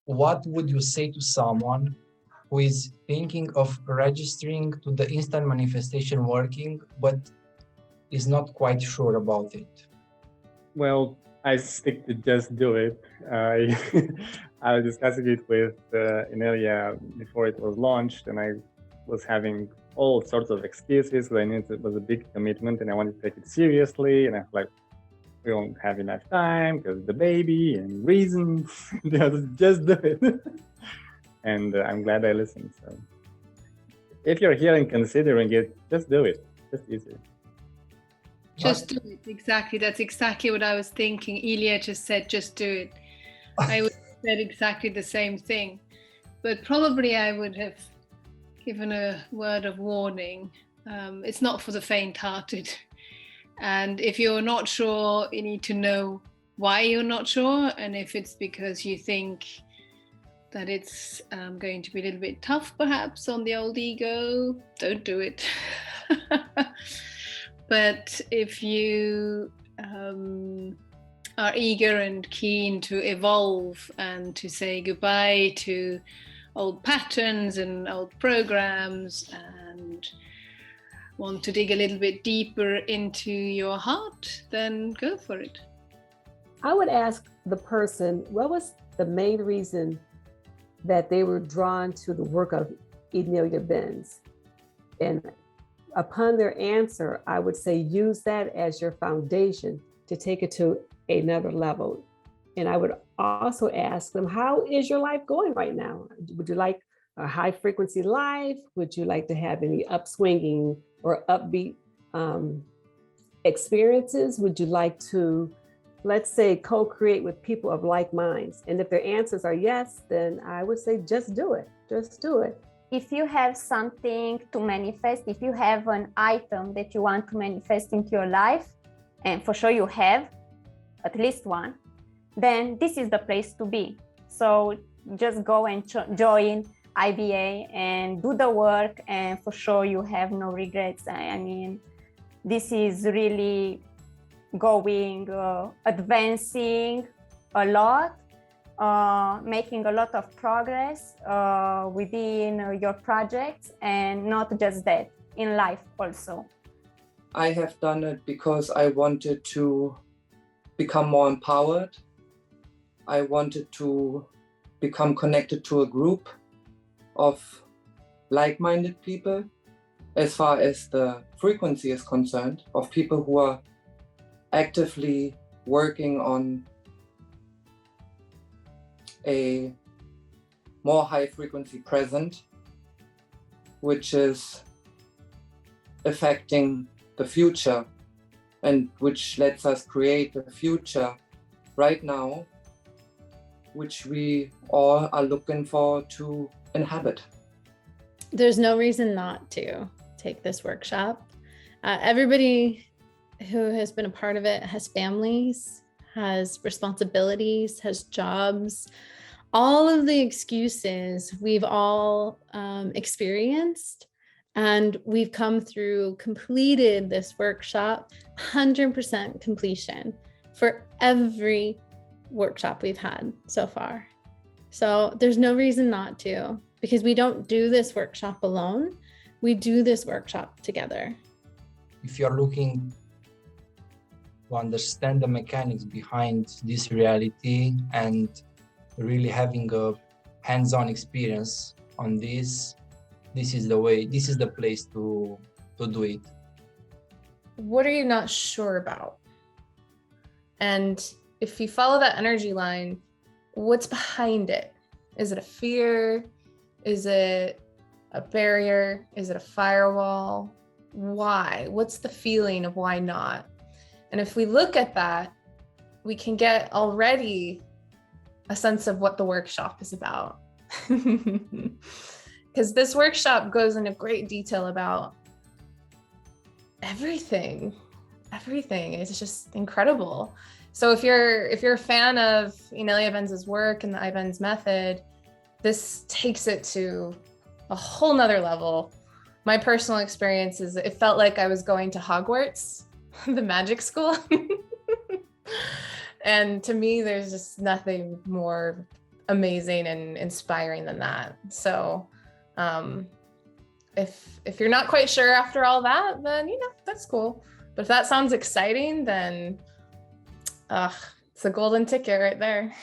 what would you say to someone who is thinking of registering to the instant manifestation working, but is not quite sure about it? Well, I stick to just do it. I was discussing it with Inelia before it was launched, and I was having all sorts of excuses because I knew it was a big commitment and I wanted to take it seriously. And I was like, we won't have enough time because the baby and reasons. Just do it. And I'm glad I listened. So if you're here and considering it, just do it. Just easy. Just do it. Exactly. That's exactly what I was thinking. Ilya just said, just do it. I would have said exactly the same thing. But probably I would have given a word of warning. It's not for the faint-hearted. And if you're not sure, you need to know why you're not sure. And if it's because you think that it's going to be a little bit tough, perhaps, on the old ego, don't do it. But if you are eager and keen to evolve and to say goodbye to old patterns and old programs and want to dig a little bit deeper into your heart, then go for it. I would ask the person, what was the main reason that they were drawn to the work of Inelia Benz? And upon their answer, I would say use that as your foundation to take it to another level. And I would also ask them, how is your life going right now? Would you like a high frequency life? Would you like to have any upswinging or upbeat experiences? Would you like to, let's say, co-create with people of like minds? And if their answers are yes, then I would say just do it. Just do it. If you have something to manifest, if you have an item that you want to manifest into your life, and for sure you have at least one, then this is the place to be. So just go and join IBA and do the work, and for sure you have no regrets. I mean, this is really going, advancing a lot, making a lot of progress within your projects, and not just that, in life also. I have done it because I wanted to become more empowered. I wanted to become connected to a group of like-minded people, as far as the frequency is concerned, of people who are actively working on a more high frequency present, which is affecting the future and which lets us create a future right now, which we all are looking for to inhabit. There's no reason not to take this workshop. Everybody who has been a part of it has families, has responsibilities, has jobs. All of the excuses we've all experienced, and we've come through, completed this workshop, 100% completion for every workshop we've had so far. So there's no reason not to, because we don't do this workshop alone. We do this workshop together. If you're looking to understand the mechanics behind this reality and really having a hands-on experience on this is the way, this is the place to do it. What are you not sure about? And if you follow that energy line, what's behind it? Is it a fear? Is it a barrier? Is it a firewall? Why? What's the feeling of why not? And if we look at that, we can get already a sense of what the workshop is about. Because this workshop goes into great detail about everything. Everything is just incredible. So if you're a fan of Inelia Benz's work and the iBenz method, this takes it to a whole nother level. My personal experience is it felt like I was going to Hogwarts, the magic school. And to me, there's just nothing more amazing and inspiring than that. So if you're not quite sure after all that, then that's cool. But if that sounds exciting, then it's a golden ticket right there.